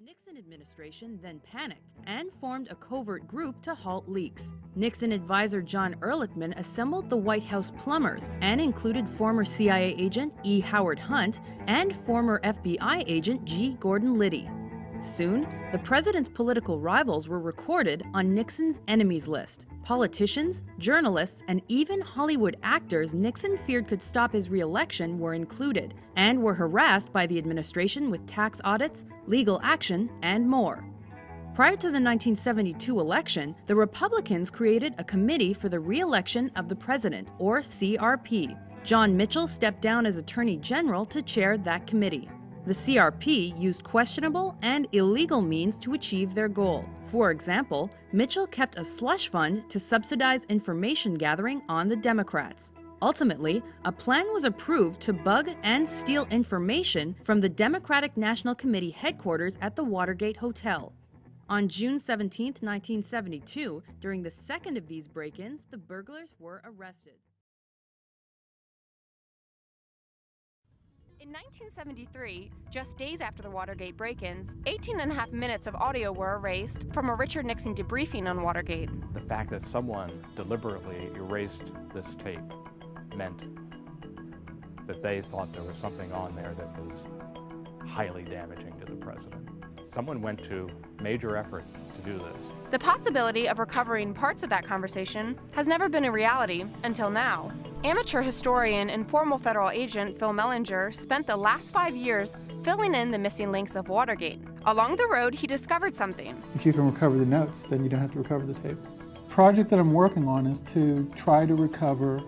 Nixon administration then panicked and formed a covert group to halt leaks. Nixon advisor John Ehrlichman assembled the White House plumbers and included former CIA agent E. Howard Hunt and former FBI agent G. Gordon Liddy. Soon, the president's political rivals were recorded on Nixon's enemies list. Politicians, journalists, and even Hollywood actors Nixon feared could stop his re-election were included and were harassed by the administration with tax audits, legal action, and more. Prior to the 1972 election, the Republicans created a Committee for the Re-election of the President, or CRP. John Mitchell stepped down as Attorney General to chair that committee. The CRP used questionable and illegal means to achieve their goal. For example, Mitchell kept a slush fund to subsidize information gathering on the Democrats. Ultimately, a plan was approved to bug and steal information from the Democratic National Committee headquarters at the Watergate Hotel. On June 17, 1972, during the second of these break-ins, the burglars were arrested. In 1973, just days after the Watergate break-ins, 18.5 minutes of audio were erased from a Richard Nixon debriefing on Watergate. The fact that someone deliberately erased this tape meant that they thought there was something on there that was highly damaging to the president. Someone went to major effort to do this. The possibility of recovering parts of that conversation has never been a reality until now. Amateur historian and former federal agent Phil Mellinger spent the last 5 years filling in the missing links of Watergate. Along the road, he discovered something. If you can recover the notes, then you don't have to recover the tape. The project that I'm working on is to try to recover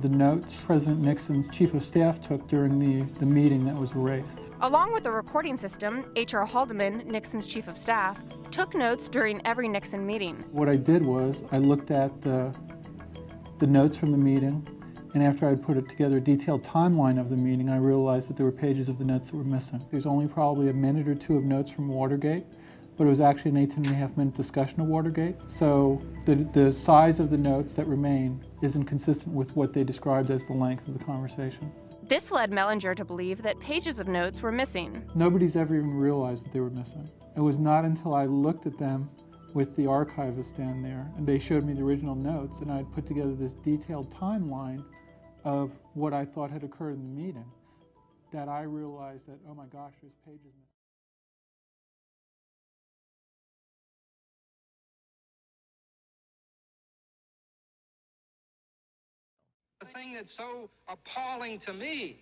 the notes President Nixon's chief of staff took during the meeting that was erased. Along with the recording system, H.R. Haldeman, Nixon's chief of staff, took notes during every Nixon meeting. What I did was I looked at the notes from the meeting, and after I put it together a detailed timeline of the meeting, I realized that there were pages of the notes that were missing. There's only probably a minute or two of notes from Watergate, but it was actually an 18.5-minute discussion of Watergate. So the size of the notes that remain isn't consistent with what they described as the length of the conversation. This led Mellinger to believe that pages of notes were missing. Nobody's ever even realized that they were missing. It was not until I looked at them with the archivist down there, and they showed me the original notes, and I'd put together this detailed timeline of what I thought had occurred in the meeting, that I realized that, oh my gosh, there's pages missing. The thing that's so appalling to me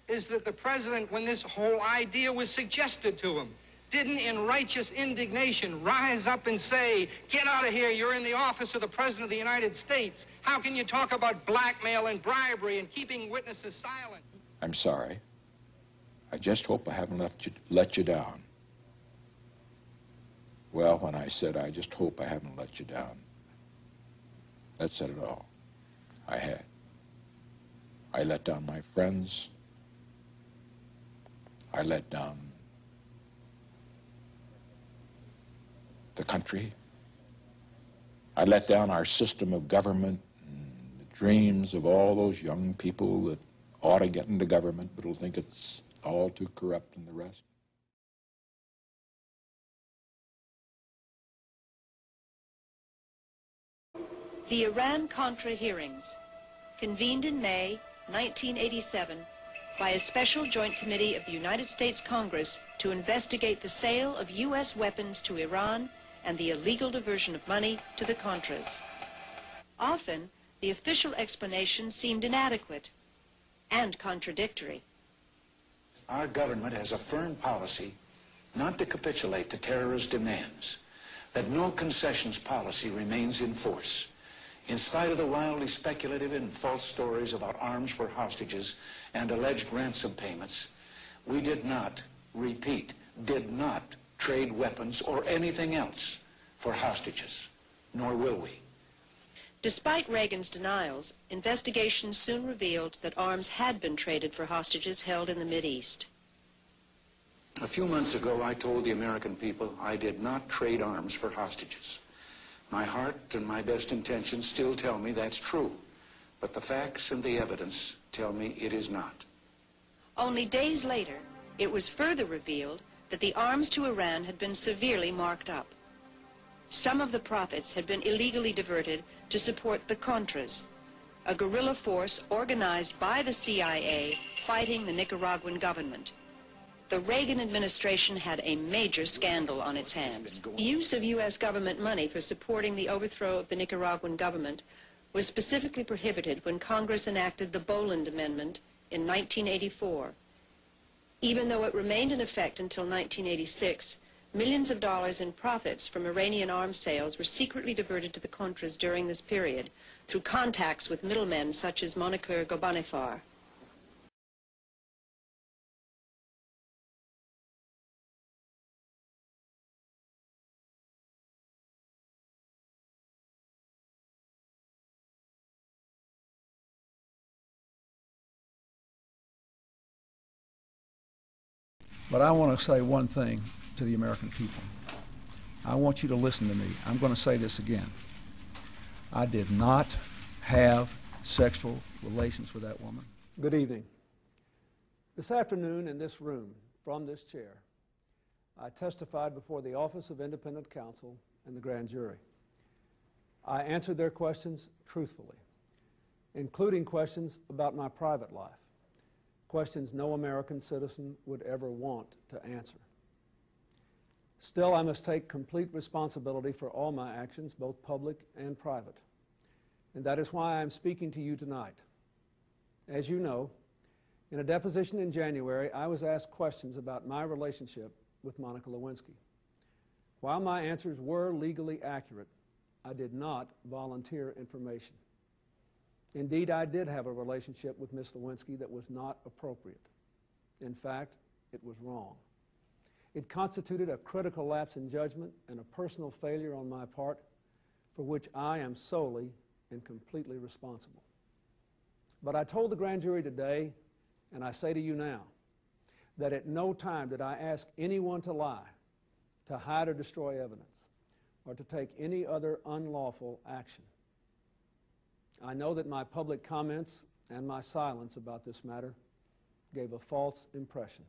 is that the president, when this whole idea was suggested to him, didn't in righteous indignation rise up and say, get out of here, you're in the office of the President of the United States. How can you talk about blackmail and bribery and keeping witnesses silent? I'm sorry. I just hope I haven't let you down. Well, when I said, I just hope I haven't let you down, that said it all. I had. I let down my friends. I let down the country. I let down our system of government and the dreams of all those young people that ought to get into government but will think it's all too corrupt and the rest. The Iran-Contra hearings, convened in May 1987 by a special joint committee of the United States Congress to investigate the sale of U.S. weapons to Iran and the illegal diversion of money to the Contras. Often, the official explanation seemed inadequate and contradictory. Our government has a firm policy not to capitulate to terrorist demands, that no concessions policy remains in force. In spite of the wildly speculative and false stories about arms for hostages and alleged ransom payments, we did not, repeat, did not trade weapons or anything else for hostages, nor will we. Despite Reagan's denials, investigations soon revealed that arms had been traded for hostages held in the Mideast. A few months ago, I told the American people I did not trade arms for hostages. My heart and my best intentions still tell me that's true, but the facts and the evidence tell me it is not. Only days later, it was further revealed that the arms to Iran had been severely marked up. Some of the profits had been illegally diverted to support the Contras, a guerrilla force organized by the CIA fighting the Nicaraguan government. The Reagan administration had a major scandal on its hands. The use of U.S. government money for supporting the overthrow of the Nicaraguan government was specifically prohibited when Congress enacted the Boland Amendment in 1984. Even though it remained in effect until 1986, millions of dollars in profits from Iranian arms sales were secretly diverted to the Contras during this period through contacts with middlemen such as Moniker Gobanefar. But I want to say one thing to the American people. I want you to listen to me. I'm going to say this again. I did not have sexual relations with that woman. Good evening. This afternoon in this room, from this chair, I testified before the Office of Independent Counsel and the grand jury. I answered their questions truthfully, including questions about my private life, questions no American citizen would ever want to answer. Still, I must take complete responsibility for all my actions, both public and private. And that is why I'm speaking to you tonight. As you know, in a deposition in January, I was asked questions about my relationship with Monica Lewinsky. While my answers were legally accurate, I did not volunteer information. Indeed, I did have a relationship with Ms. Lewinsky that was not appropriate. In fact, it was wrong. It constituted a critical lapse in judgment and a personal failure on my part for which I am solely and completely responsible. But I told the grand jury today, and I say to you now, that at no time did I ask anyone to lie, to hide or destroy evidence, or to take any other unlawful action. I know that my public comments and my silence about this matter gave a false impression.